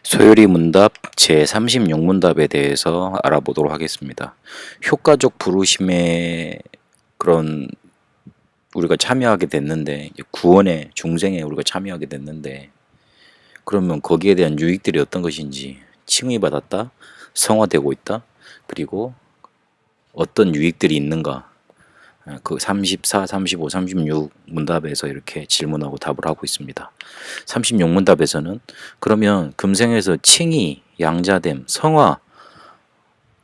소요리 문답 제36문답에 대해서 알아보도록 하겠습니다. 효과적 부르심에 그런 우리가 참여하게 됐는데, 구원의 중생에 우리가 참여하게 됐는데, 그러면 거기에 대한 유익들이 어떤 것인지, 칭의받았다, 성화되고 있다, 그리고 어떤 유익들이 있는가, 그 34, 35, 36 문답에서 이렇게 질문하고 답을 하고 있습니다. 36 문답에서는 그러면 금생에서 칭의, 양자됨, 성화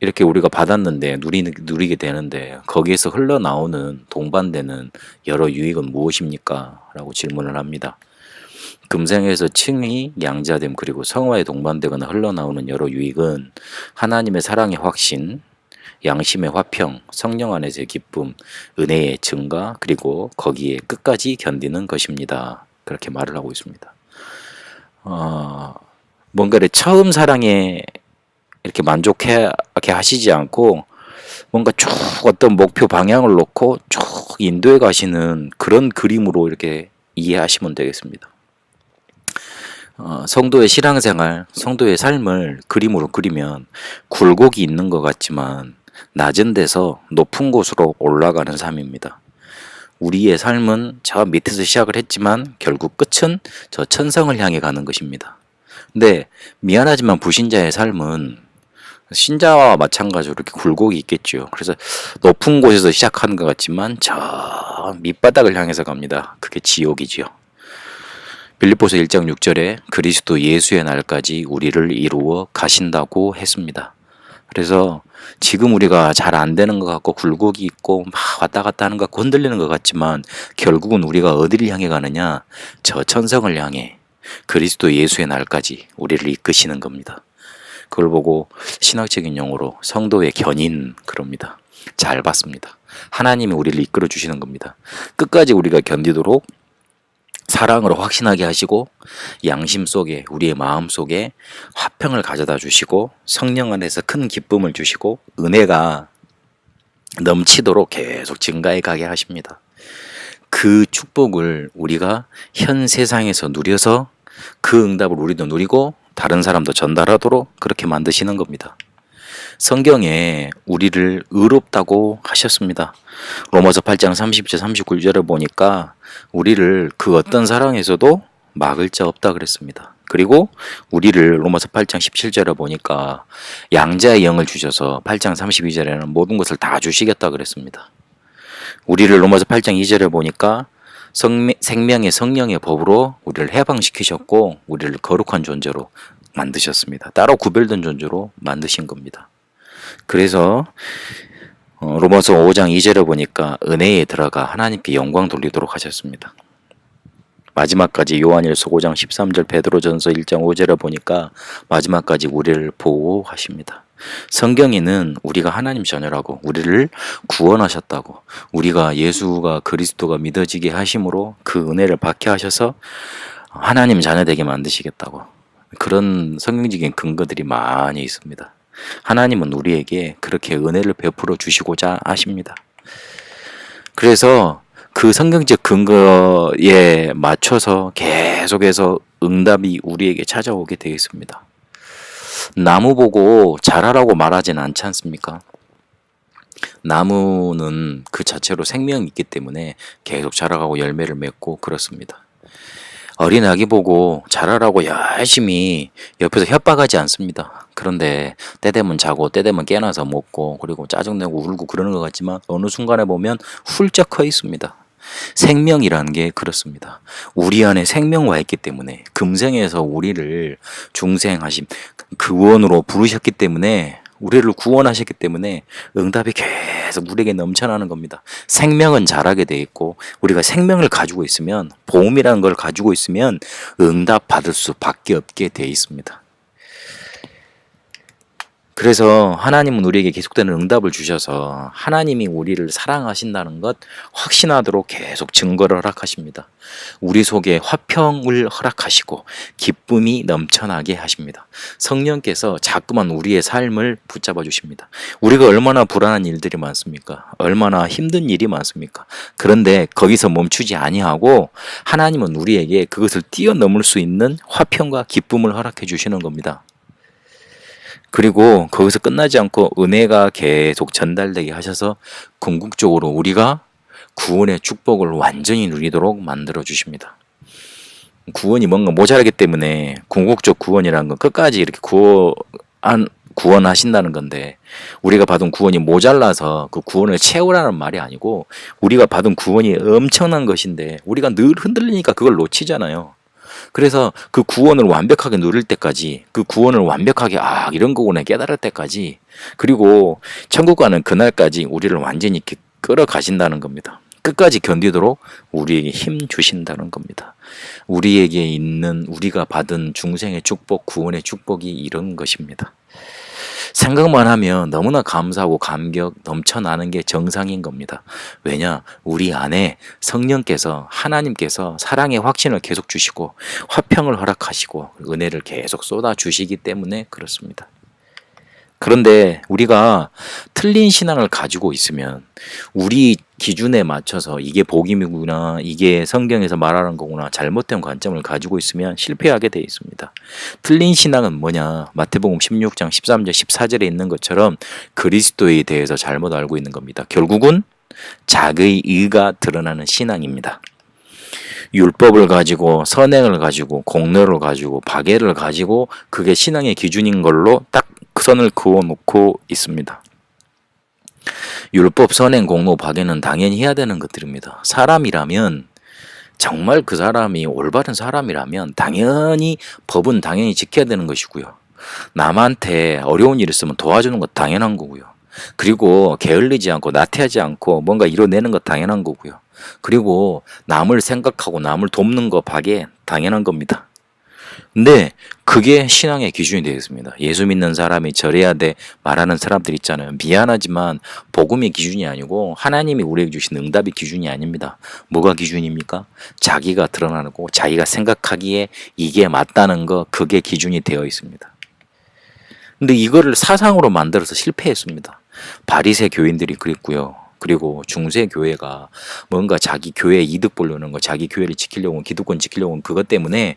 이렇게 우리가 받았는데 누리게 되는데 거기에서 흘러나오는 동반되는 여러 유익은 무엇입니까? 라고 질문을 합니다. 금생에서 칭의, 양자됨 그리고 성화에 동반되거나 흘러나오는 여러 유익은 하나님의 사랑의 확신, 양심의 화평, 성령 안에서의 기쁨, 은혜의 증가, 그리고 거기에 끝까지 견디는 것입니다. 그렇게 말을 하고 있습니다. 뭔가를 처음 사랑에 이렇게 만족하게 하시지 않고 뭔가 쭉 어떤 목표 방향을 놓고 쭉 인도해 가시는 그런 그림으로 이렇게 이해하시면 되겠습니다. 성도의 신앙생활, 성도의 삶을 그림으로 그리면 굴곡이 있는 것 같지만 낮은 데서 높은 곳으로 올라가는 삶입니다. 우리의 삶은 저 밑에서 시작을 했지만 결국 끝은 저 천성을 향해 가는 것입니다. 근데 미안하지만 불신자의 삶은 신자와 마찬가지로 이렇게 굴곡이 있겠죠. 그래서 높은 곳에서 시작하는 것 같지만 저 밑바닥을 향해서 갑니다. 그게 지옥이지요. 빌립보서 1장 6절에 그리스도 예수의 날까지 우리를 이루어 가신다고 했습니다. 그래서 지금 우리가 잘 안 되는 것 같고 굴곡이 있고 막 왔다 갔다 하는 것 같고 흔들리는 것 같지만 결국은 우리가 어디를 향해 가느냐? 저 천성을 향해 그리스도 예수의 날까지 우리를 이끄시는 겁니다. 그걸 보고 신학적인 용어로 성도의 견인 그럽니다. 잘 봤습니다. 하나님이 우리를 이끌어 주시는 겁니다. 끝까지 우리가 견디도록 사랑으로 확신하게 하시고 양심 속에 우리의 마음 속에 화평을 가져다 주시고 성령 안에서 큰 기쁨을 주시고 은혜가 넘치도록 계속 증가해 가게 하십니다. 그 축복을 우리가 현 세상에서 누려서 그 응답을 우리도 누리고 다른 사람도 전달하도록 그렇게 만드시는 겁니다. 성경에 우리를 의롭다고 하셨습니다. 로마서 8장 30절 39절을 보니까 우리를 그 어떤 사랑에서도 막을 자 없다 그랬습니다. 그리고 우리를 로마서 8장 17절에 보니까 양자의 영을 주셔서 8장 32절에는 모든 것을 다 주시겠다 그랬습니다. 우리를 로마서 8장 2절에 보니까 생명의 성령의 법으로 우리를 해방시키셨고 우리를 거룩한 존재로 만드셨습니다. 따로 구별된 존재로 만드신 겁니다. 그래서 로마서 5장 2절에 보니까 은혜에 들어가 하나님께 영광 돌리도록 하셨습니다. 마지막까지 요한일서 5장 13절 베드로전서 1장 5절에 보니까 마지막까지 우리를 보호하십니다. 성경에는 우리가 하나님 자녀라고 우리를 구원하셨다고 우리가 예수가 그리스도가 믿어지게 하심으로 그 은혜를 받게 하셔서 하나님 자녀 되게 만드시겠다고 그런 성경적인 근거들이 많이 있습니다. 하나님은 우리에게 그렇게 은혜를 베풀어 주시고자 하십니다. 그래서 그 성경적 근거에 맞춰서 계속해서 응답이 우리에게 찾아오게 되어 있습니다. 나무 보고 자라라고 말하진 않지 않습니까? 나무는 그 자체로 생명이 있기 때문에 계속 자라가고 열매를 맺고 그렇습니다. 어린 아기 보고 자라라고 열심히 옆에서 협박하지 않습니다. 그런데 때 되면 자고 때 되면 깨나서 먹고 그리고 짜증내고 울고 그러는 것 같지만 어느 순간에 보면 훌쩍 커 있습니다. 생명이라는 게 그렇습니다. 우리 안에 생명과 있기 때문에 금생에서 우리를 중생하심 구원으로 부르셨기 때문에 우리를 구원하셨기 때문에 응답이 계속 우리에게 넘쳐나는 겁니다. 생명은 자라게 돼 있고 우리가 생명을 가지고 있으면 복음이라는 걸 가지고 있으면 응답 받을 수밖에 없게 돼 있습니다. 그래서 하나님은 우리에게 계속되는 응답을 주셔서 하나님이 우리를 사랑하신다는 것 확신하도록 계속 증거를 허락하십니다. 우리 속에 화평을 허락하시고 기쁨이 넘쳐나게 하십니다. 성령께서 자꾸만 우리의 삶을 붙잡아 주십니다. 우리가 얼마나 불안한 일들이 많습니까? 얼마나 힘든 일이 많습니까? 그런데 거기서 멈추지 아니하고 하나님은 우리에게 그것을 뛰어넘을 수 있는 화평과 기쁨을 허락해 주시는 겁니다. 그리고 거기서 끝나지 않고 은혜가 계속 전달되게 하셔서 궁극적으로 우리가 구원의 축복을 완전히 누리도록 만들어 주십니다. 구원이 뭔가 모자라기 때문에 궁극적 구원이라는 건 끝까지 이렇게 구원하신다는 건데, 우리가 받은 구원이 모자라서 그 구원을 채우라는 말이 아니고, 우리가 받은 구원이 엄청난 것인데 우리가 늘 흔들리니까 그걸 놓치잖아요. 그래서 그 구원을 완벽하게 누릴 때까지, 그 구원을 완벽하게 이런 거구나 깨달을 때까지, 그리고 천국 가는 그날까지 우리를 완전히 이렇게 끌어가신다는 겁니다. 끝까지 견디도록 우리에게 힘 주신다는 겁니다. 우리에게 있는, 우리가 받은 중생의 축복, 구원의 축복이 이런 것입니다. 생각만 하면 너무나 감사하고 감격 넘쳐나는 게 정상인 겁니다. 왜냐? 우리 안에 성령께서, 하나님께서 사랑의 확신을 계속 주시고 화평을 허락하시고 은혜를 계속 쏟아 주시기 때문에 그렇습니다. 그런데 우리가 틀린 신앙을 가지고 있으면, 우리 기준에 맞춰서 이게 복음이구나, 이게 성경에서 말하는 거구나, 잘못된 관점을 가지고 있으면 실패하게 되어 있습니다. 틀린 신앙은 뭐냐? 마태복음 16장 13절 14절에 있는 것처럼 그리스도에 대해서 잘못 알고 있는 겁니다. 결국은 자기의 의가 드러나는 신앙입니다. 율법을 가지고, 선행을 가지고, 공로를 가지고, 박애를 가지고, 그게 신앙의 기준인 걸로 딱 선을 그어놓고 있습니다. 율법, 선행, 공로, 박애는 당연히 해야 되는 것들입니다. 사람이라면, 정말 그 사람이 올바른 사람이라면 당연히 법은 당연히 지켜야 되는 것이고요. 남한테 어려운 일 있으면 도와주는 것 당연한 거고요. 그리고 게을르지 않고 나태하지 않고 뭔가 이뤄내는 것 당연한 거고요. 그리고 남을 생각하고 남을 돕는 거 박애 당연한 겁니다. 근데 그게 신앙의 기준이 되겠습니다. 예수 믿는 사람이 저래야 돼 말하는 사람들 있잖아요. 미안하지만 복음의 기준이 아니고 하나님이 우리에게 주신 응답의 기준이 아닙니다. 뭐가 기준입니까? 자기가 드러나고 자기가 생각하기에 이게 맞다는 거, 그게 기준이 되어 있습니다. 근데 이거를 사상으로 만들어서 실패했습니다. 바리새 교인들이 그랬고요. 그리고 중세 교회가 뭔가 자기 교회 이득 보려는 거, 자기 교회를 지키려고, 기득권 지키려고 그것 때문에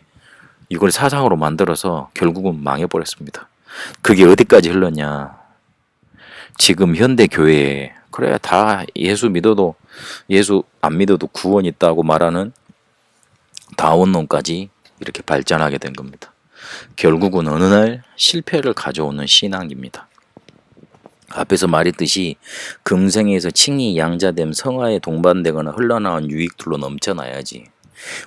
이걸 사상으로 만들어서 결국은 망해버렸습니다. 그게 어디까지 흘렀냐? 지금 현대 교회에 그래 다 예수 믿어도, 예수 안 믿어도 구원 있다고 말하는 다원론까지 이렇게 발전하게 된 겁니다. 결국은 어느 날 실패를 가져오는 신앙입니다. 앞에서 말했듯이 금생에서 칭이 양자됨, 성화에 동반되거나 흘러나온 유익들로 넘쳐나야지.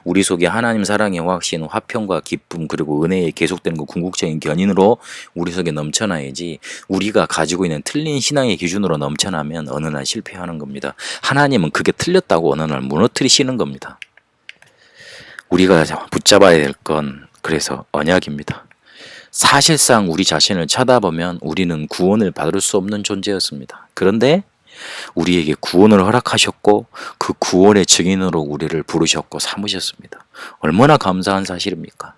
우리 속에 하나님 사랑의 확신, 화평과 기쁨, 그리고 은혜에 계속되는 그 궁극적인 견인으로 우리 속에 넘쳐나야지, 우리가 가지고 있는 틀린 신앙의 기준으로 넘쳐나면 어느 날 실패하는 겁니다. 하나님은 그게 틀렸다고 어느 날 무너뜨리시는 겁니다. 우리가 붙잡아야 될 건 그래서 언약입니다. 사실상 우리 자신을 쳐다보면 우리는 구원을 받을 수 없는 존재였습니다. 그런데 우리에게 구원을 허락하셨고 그 구원의 증인으로 우리를 부르셨고 삼으셨습니다. 얼마나 감사한 사실입니까?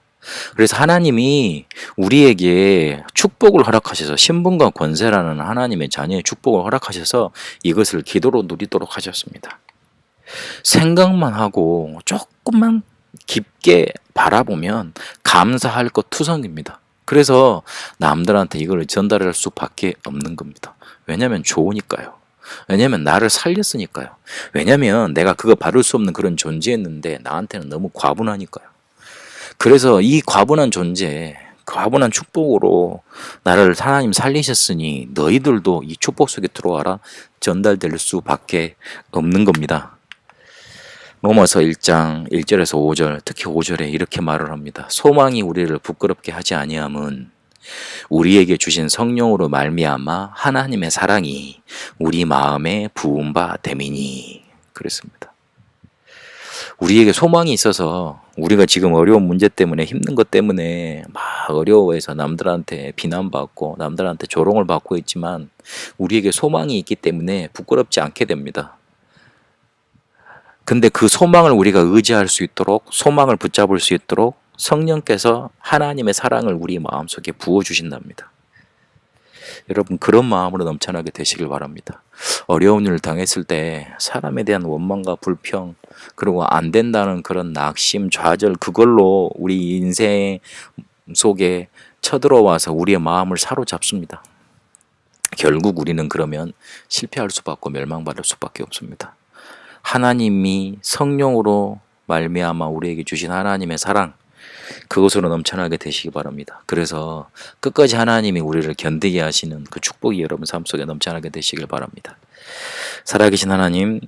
그래서 하나님이 우리에게 축복을 허락하셔서, 신분과 권세라는 하나님의 자녀의 축복을 허락하셔서 이것을 기도로 누리도록 하셨습니다. 생각만 하고 조금만 깊게 바라보면 감사할 것 투성입니다. 그래서 남들한테 이걸 전달할 수밖에 없는 겁니다. 왜냐하면 좋으니까요. 왜냐면 나를 살렸으니까요. 왜냐면 내가 그거 받을 수 없는 그런 존재였는데 나한테는 너무 과분하니까요. 그래서 이 과분한 존재, 과분한 축복으로 나를 하나님 살리셨으니 너희들도 이 축복 속에 들어와라, 전달될 수밖에 없는 겁니다. 로마서 1장 1절에서 5절, 특히 5절에 이렇게 말을 합니다. 소망이 우리를 부끄럽게 하지 아니함은 우리에게 주신 성령으로 말미암아 하나님의 사랑이 우리 마음에 부은 바 됨이니. 그랬습니다. 우리에게 소망이 있어서 우리가 지금 어려운 문제 때문에 힘든 것 때문에 막 어려워해서 남들한테 비난받고 남들한테 조롱을 받고 있지만 우리에게 소망이 있기 때문에 부끄럽지 않게 됩니다. 근데 그 소망을 우리가 의지할 수 있도록 소망을 붙잡을 수 있도록 성령께서 하나님의 사랑을 우리 마음속에 부어주신답니다. 여러분 그런 마음으로 넘쳐나게 되시길 바랍니다. 어려운 일을 당했을 때 사람에 대한 원망과 불평 그리고 안 된다는 그런 낙심, 좌절 그걸로 우리 인생 속에 쳐들어와서 우리의 마음을 사로잡습니다. 결국 우리는 그러면 실패할 수밖에 멸망받을 수밖에 없습니다. 하나님이 성령으로 말미암아 우리에게 주신 하나님의 사랑 그것으로 넘쳐나게 되시기 바랍니다. 그래서 끝까지 하나님이 우리를 견디게 하시는 그 축복이 여러분 삶 속에 넘쳐나게 되시길 바랍니다. 살아계신 하나님,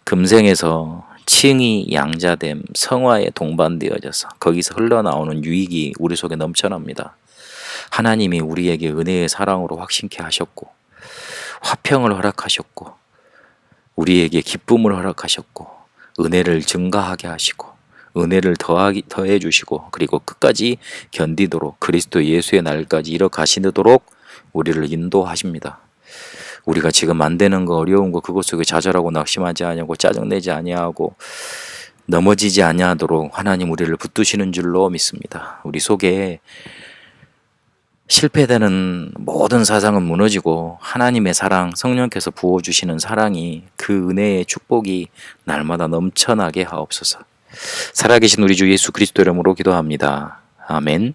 금생에서 칭의 양자됨, 성화에 동반되어져서 거기서 흘러나오는 유익이 우리 속에 넘쳐납니다. 하나님이 우리에게 은혜의 사랑으로 확신케 하셨고 화평을 허락하셨고 우리에게 기쁨을 허락하셨고 은혜를 증가하게 하시고 은혜를 더해 주시고 그리고 끝까지 견디도록 그리스도 예수의 날까지 이뤄가시도록 우리를 인도하십니다. 우리가 지금 안 되는 거 어려운 거 그것 속에 좌절하고 낙심하지 아니하고 짜증내지 아니하고 넘어지지 아니하도록 하나님 우리를 붙드시는 줄로 믿습니다. 우리 속에 실패되는 모든 사상은 무너지고 하나님의 사랑, 성령께서 부어주시는 사랑이 그 은혜의 축복이 날마다 넘쳐나게 하옵소서. 살아계신 우리 주 예수 그리스도 이름으로 기도합니다. 아멘.